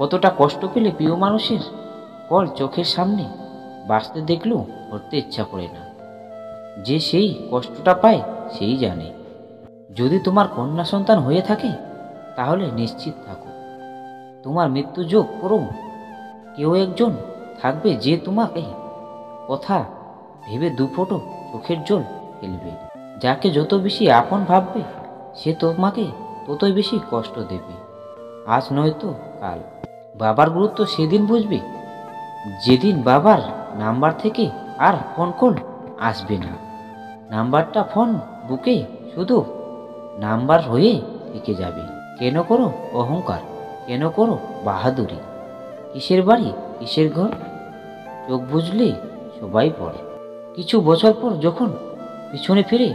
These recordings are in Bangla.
কতটা কষ্ট পেলে প্রিয় মানুষের কল চোখের সামনে বাঁচতে দেখলেও করতে ইচ্ছা করে না। যে সেই কষ্টটা পায় সেই জানে। যদি তোমার কন্যা সন্তান হয়ে থাকে তাহলে নিশ্চিত থাকো, তোমার মৃত্যু যোগ করো কেউ একজন থাকবে যে তোমাকে কথা ভেবে দুফোঁটো চোখের জল ফেলবে। যাকে যত বেশি আপন ভাববে সে তোমাকে ততই বেশি কষ্ট দেবে। আজ নয়তো কাল। বাবার গুরুত্ব সেদিন বুঝবে যেদিন বাবার নাম্বার থেকে আর ফোন কল আসবে না। নাম্বারটা ফোন বুকে শুধু নাম্বার হয়ে থেকে যাবে। কেন করো অহংকার, কেন করো বাহাদুরি? কিসের বাড়ি কিসের ঘর? চোখ বুঝলে সবাই পড়ে। কিছু বছর পর যখন পিছনে ফিরে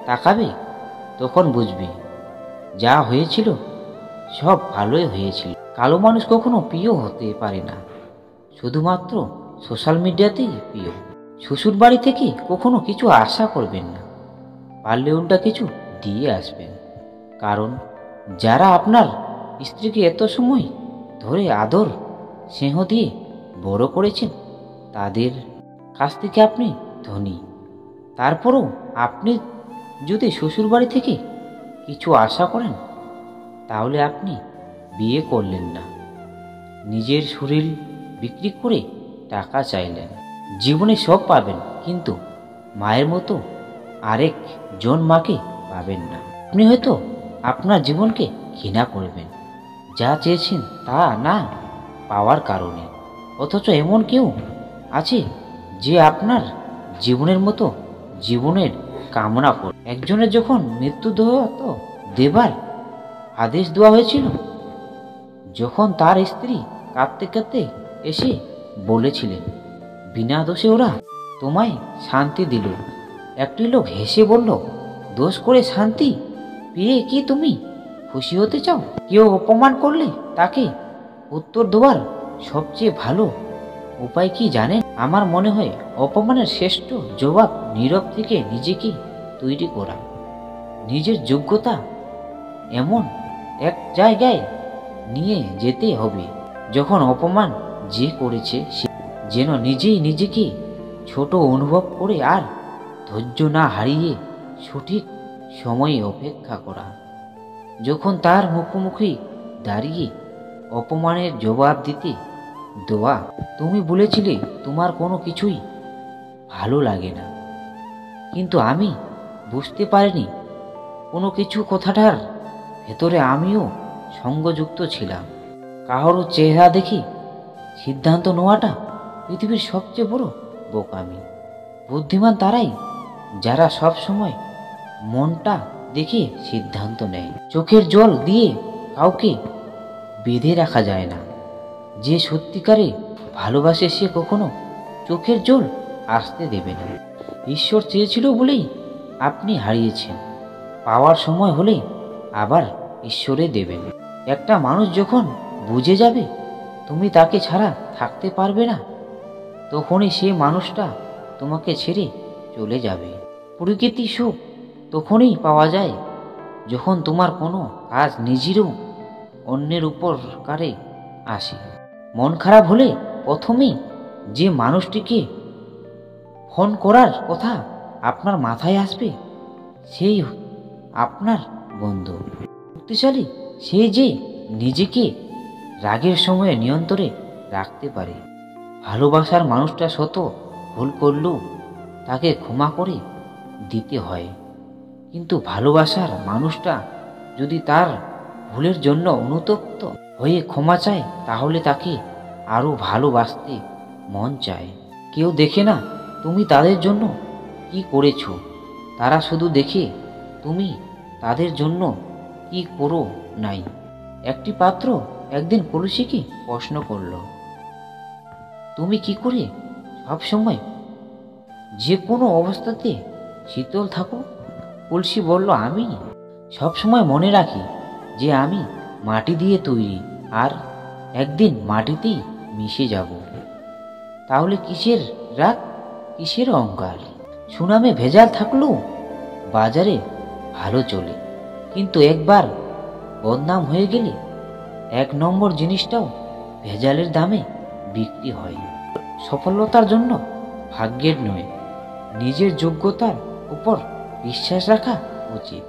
তাকাবে তখন বুঝবে যা হয়েছিল সব ভালোই হয়েছিল। কালো মানুষ কখনো প্রিয় হতে পারে না, শুধুমাত্র সোশ্যাল মিডিয়াতেই প্রিয়। শ্বশুর বাড়ি থেকে কখনো কিছু আশা করবেন না, পারলে উল্টা কিছু দিয়ে আসবেন। কারণ যারা আপনার স্ত্রীকে এত সময় ধরে আদর স্নেহ দিয়ে বড় করেছেন তাদের কাছ থেকে আপনি ধনী। তারপরও আপনি যদি শ্বশুর বাড়ি থেকে কিছু আশা করেন তাহলে আপনি বিয়ে করলেন না, নিজের শরীর বিক্রি করে টাকা চাইলেন। জীবনে সব পাবেন কিন্তু মায়ের মতো আরেক জন মাকে পাবেন না। আপনি হয়তো আপনার জীবনকে ঘৃণা করবেন যা চেয়েছেন তা না পাওয়ার কারণে। অথচ এমন কেউ আছে যে আপনার জীবনের মতো জীবনের কামনা করে। একজনের যখন মৃত্যু দেবার আদেশ দেওয়া হয়েছিল, যখন তার স্ত্রী কাঁদতে কাঁদতে এসে বলেছিলেন বিনা দোষে ওরা তোমায় শান্তি দিল, একটি লোক হেসে বলল, দোষ করে শান্তি পেয়ে কি তুমি খুশি হতে চাও? কেউ অপমান করলে তাকে উত্তর দেওয়ার সবচেয়ে ভালো উপায় কি জানেন? আমার মনে হয় অপমানের শ্রেষ্ঠ জবাব নীরব থেকে নিজেকে তৈরি করা। নিজের যোগ্যতা এমন এক জায়গায় নিয়ে যেতে হবে যখন অপমান যে করেছে সে যেন নিজেই নিজেকে ছোট অনুভব করে আর ধৈর্য না হারিয়ে সঠিক সময়ে অপেক্ষা করা। যখন তার মুখোমুখি দাঁড়িয়ে অপমানের জবাব দিতে দেওয়া, তুমি বলেছিলে তোমার কোনো কিছুই ভালো লাগে না, কিন্তু আমি বুঝতে পারিনি কোনো কিছু কথাটার ভেতরে আমিও সঙ্গযুক্ত ছিলাম। কারোর চেহারা দেখে সিদ্ধান্ত নেওয়াটা পৃথিবীর সবচেয়ে বড় বোকামি। বুদ্ধিমান তারাই যারা সব সময় মনটা দেখে সিদ্ধান্ত নেয়। চোখের জল দিয়ে কাউকে বেঁধে রাখা যায় না। যে সত্যিকারে ভালোবাসে সে কখনো চোখের জল আসতে দেবে না। ঈশ্বর চেয়েছিল বলেই আপনি হারিয়েছেন, পাওয়ার সময় হলে আবার ঈশ্বরে দেবেন। একটা মানুষ যখন বুঝে যাবে তুমি তাকে ছাড়া থাকতে পারবে না, তখনই সে মানুষটা তোমাকে ছেড়ে চলে যাবে। প্রকৃতি সুখ তখনই পাওয়া যায় যখন তোমার কোনো কাজ নিজেরও অন্যের উপকারে আসে। মন খারাপ হলে প্রথমেই যে মানুষটিকে ফোন করার কথা আপনার মাথায় আসবে সেই আপনার বন্ধু। শক্তিশালী সে যে নিজেকে রাগের সময়ে নিয়ন্ত্রণে রাখতে পারে। ভালোবাসার মানুষটা শত ভুল করলেও তাকে ক্ষমা করে দিতে হয়, কিন্তু ভালোবাসার মানুষটা যদি তার ভুলের জন্য অনুতপ্ত হয়ে ক্ষমা চায় তাহলে তাকে আরও ভালোবাসতে মন চায়। কেউ দেখে না তুমি তাদের জন্য কি করেছো, তারা শুধু দেখে তুমি তাদের জন্য কি করো নাই। একটি পাত্র একদিন কলসিকে প্রশ্ন করল, তুমি কি করে সবসময় যে কোনো অবস্থাতে শীতল থাকো? কলসি বলল, আমি সবসময় মনে রাখি যে আমি মাটি দিয়ে তৈরি আর একদিন মাটিতেই মিশে যাব। তাহলে কিসের রাগ, কিসের অহংকার? সুনামে ভেজাল থাকলেও বাজারে ভালো চলে, কিন্তু একবার বদনাম হয়ে গেলে এক নম্বর জিনিসটাও ভেজালের দামে বিক্রি হয়। সফলতার জন্য ভাগ্যের নয়, নিজের যোগ্যতার উপর বিশ্বাস রাখা উচিত।